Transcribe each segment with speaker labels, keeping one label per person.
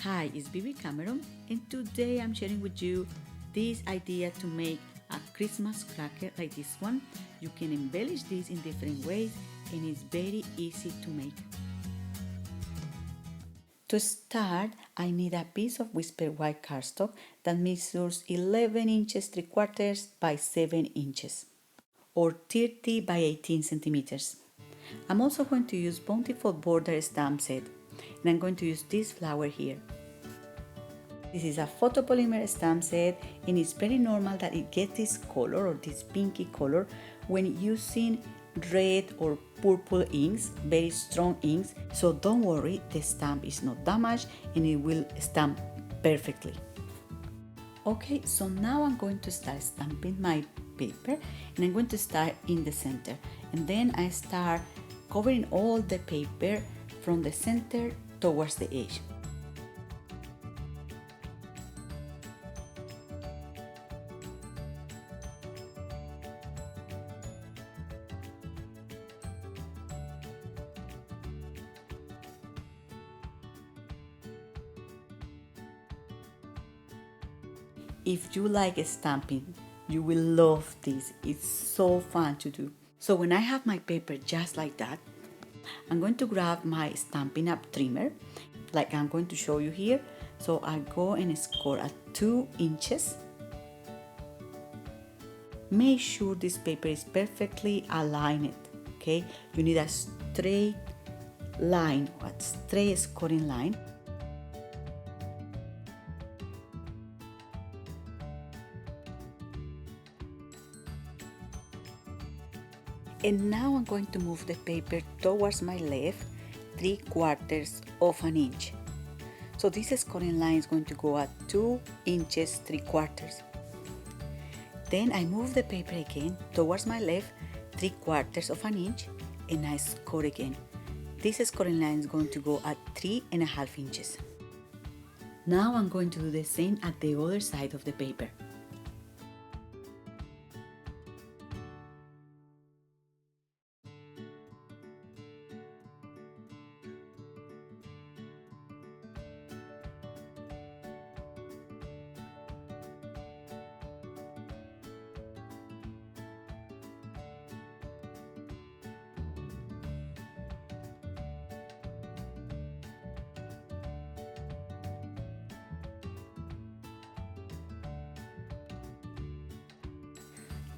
Speaker 1: Hi, it's Bibi Cameron, and today I'm sharing with you this idea to make a Christmas cracker like this one. You can embellish this in different ways and it's very easy to make. To start, I need a piece of whisper white cardstock that measures 11 inches 3/4 by 7 inches or 30 by 18 centimeters. I'm also going to use Bountiful Borders Stamp Set, and I'm going to use this flower here. This is a photopolymer stamp set, and it's very normal that it gets this color or this pinky color when using red or purple inks, very strong inks. So don't worry, the stamp is not damaged and it will stamp perfectly. Okay, so now I'm going to start stamping my paper, and I'm going to start in the center, and then I start covering all the paper from the center towards the edge. If you like stamping, you will love this. It's so fun to do. So when I have my paper just like that, I'm going to grab my Stampin' Up trimmer, like I'm going to show you here. So I go and score at 2 inches. Make sure this paper is perfectly aligned, okay? You need a straight line, a straight scoring line. And now I'm going to move the paper towards my left 3/4 of an inch. So this scoring line is going to go at 2 inches 3/4. Then I move the paper again towards my left 3/4 of an inch and I score again. This scoring line is going to go at 3.5 inches. Now I'm going to do the same at the other side of the paper.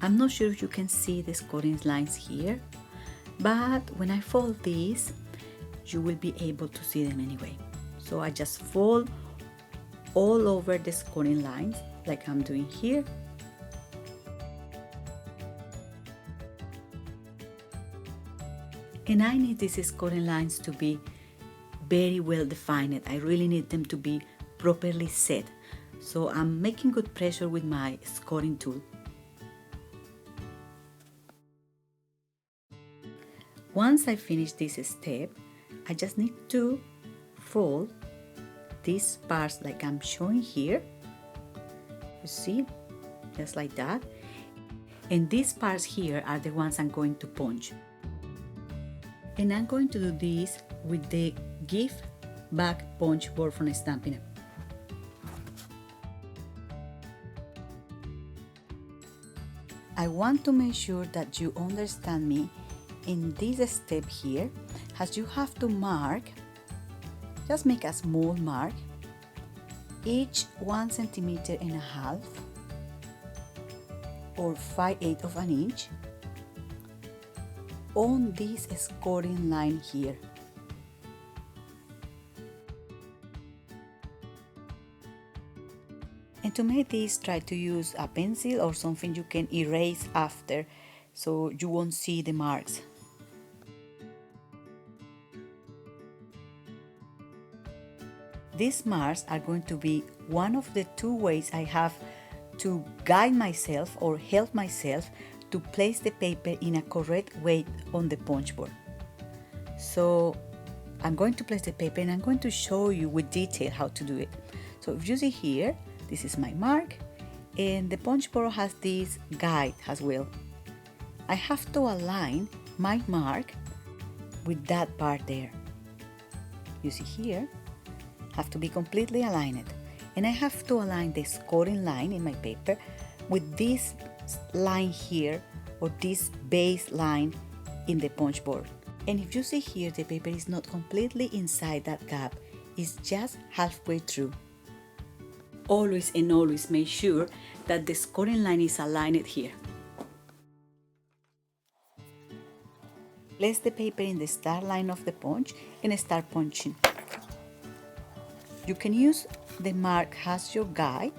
Speaker 1: I'm not sure if you can see the scoring lines here, but when I fold these, you will be able to see them anyway. So I just fold all over the scoring lines like I'm doing here. And I need these scoring lines to be very well defined. I really need them to be properly set. So I'm making good pressure with my scoring tool. Once I finish this step, I just need to fold these parts like I'm showing here. You see, just like that. And these parts here are the ones I'm going to punch. And I'm going to do this with the gift bag punch board from Stampin' Up. I want to make sure that you understand me in this step here, as you have to mark, just make a small mark, each 1.5 centimeters or 5/8 of an inch on this scoring line here. And to make this, try to use a pencil or something you can erase after so you won't see the marks. These marks are going to be one of the 2 ways I have to guide myself or help myself to place the paper in a correct way on the punch board. So I'm going to place the paper and I'm going to show you with detail how to do it. So if you see here, this is my mark, and the punch board has this guide as well. I have to align my mark with that part there. You see here, have to be completely aligned. And I have to align the scoring line in my paper with this line here, or this base line in the punch board. And if you see here, the paper is not completely inside that gap, it's just halfway through. Always and always make sure that the scoring line is aligned here. Place the paper in the start line of the punch and start punching. You can use the mark as your guide,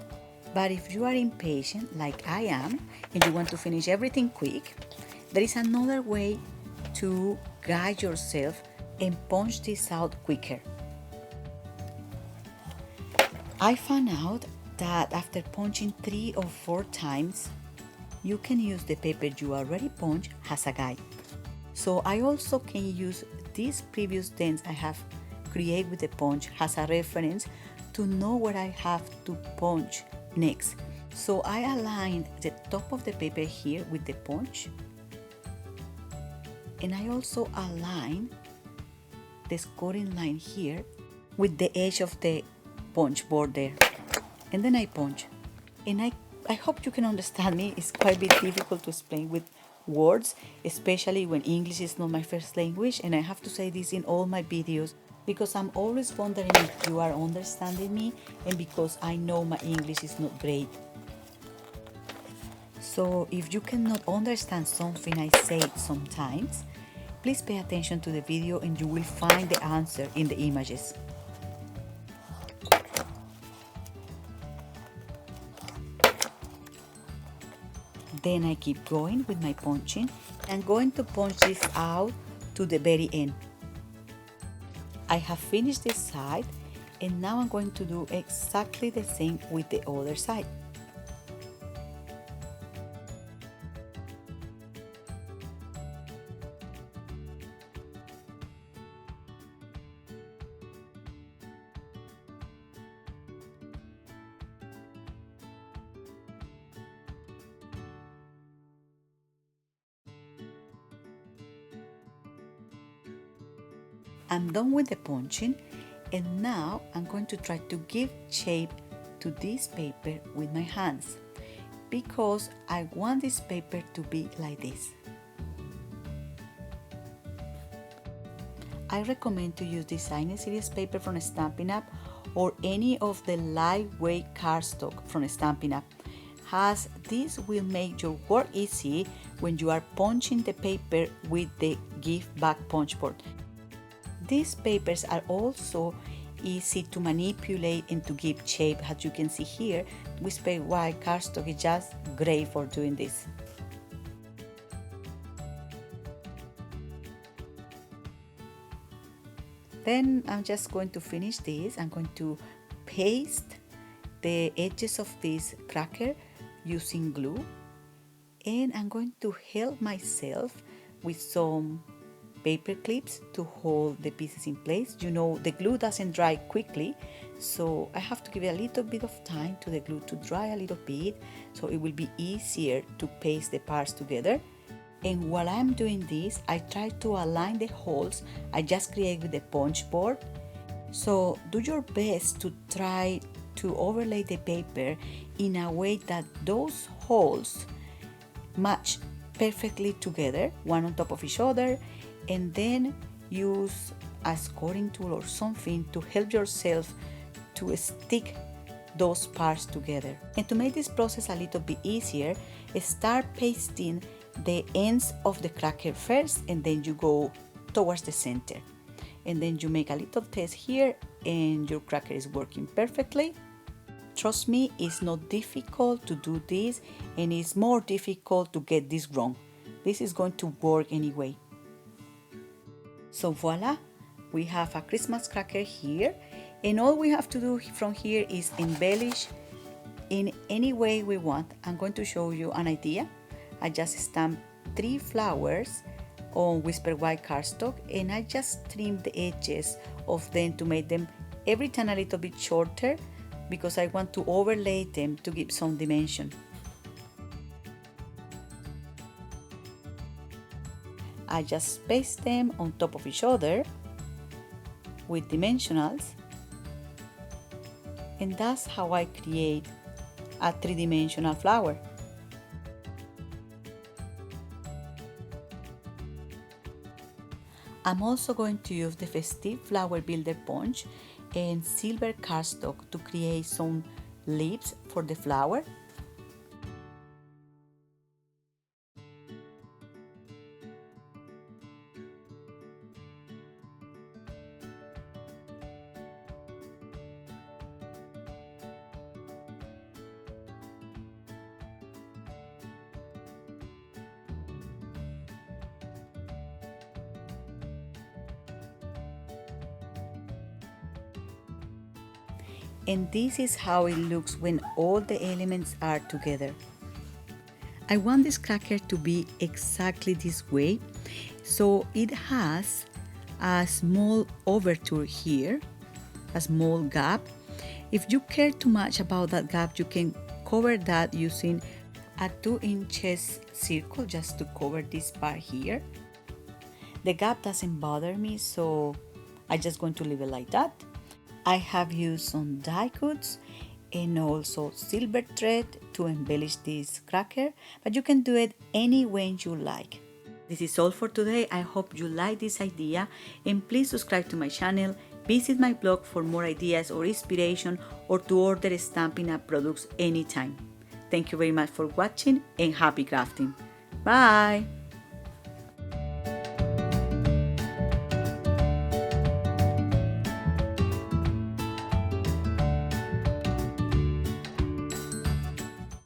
Speaker 1: but if you are impatient like I am and you want to finish everything quick, there is another way to guide yourself and punch this out quicker. I found out that after punching 3 or 4 times, you can use the paper you already punched as a guide. So I also can use these previous dents I have created with the punch as a reference to know where I have to punch next. So I aligned the top of the paper here with the punch, and I also align the scoring line here with the edge of the punch board there, and then I punch. And I hope you can understand me. It's quite a bit difficult to explain with words, especially when English is not my first language, and I have to say this in all my videos because I'm always wondering if you are understanding me, and because I know my English is not great. So if you cannot understand something I say sometimes, please pay attention to the video and you will find the answer in the images. Then I keep going with my punching. I'm going to punch this out to the very end. I have finished this side, and now I'm going to do exactly the same with the other side. I'm done with the punching, and now I'm going to try to give shape to this paper with my hands, because I want this paper to be like this. I recommend to use Designer Series paper from Stampin Up or any of the lightweight cardstock from Stampin Up, as this will make your work easy when you are punching the paper with the give back punch board. These papers are also easy to manipulate and to give shape. As you can see here, Whisper White cardstock is just great for doing this. Then I'm just going to finish this. I'm going to paste the edges of this cracker using glue, and I'm going to help myself with some paper clips to hold the pieces in place. You know, the glue doesn't dry quickly, so I have to give it a little bit of time to the glue to dry a little bit, so it will be easier to paste the parts together. And while I'm doing this, I try to align the holes I just created with the punch board. So do your best to try to overlay the paper in a way that those holes match perfectly together, one on top of each other, and then use a scoring tool or something to help yourself to stick those parts together. And to make this process a little bit easier, start pasting the ends of the cracker first, and then you go towards the center. And then you make a little test here, and your cracker is working perfectly. Trust me, it's not difficult to do this, and it's more difficult to get this wrong. This is going to work anyway. So voila, we have a Xmas cracker here, and all we have to do from here is embellish in any way we want. I'm going to show you an idea. I just stamped 3 flowers on Whisper White cardstock, and I just trimmed the edges of them to make them every time a little bit shorter, because I want to overlay them to give some dimension. I just paste them on top of each other with dimensionals, And that's how I create a three-dimensional flower. I'm also going to use the festive flower builder punch and silver cardstock to create some leaves for the flower. And this is how it looks when all the elements are together. I want this cracker to be exactly this way, so it has a small overture here, a small gap. If you care too much about that gap, you can cover that using a 2 inches circle just to cover this part here. The gap doesn't bother me, so I'm just going to leave it like that. I have used some die cuts and also silver thread to embellish this cracker, but you can do it any way you like. This is all for today. I hope you like this idea, and please subscribe to my channel, visit my blog for more ideas or inspiration, or to order Stampin' Up products anytime. Thank you very much for watching and happy crafting. Bye!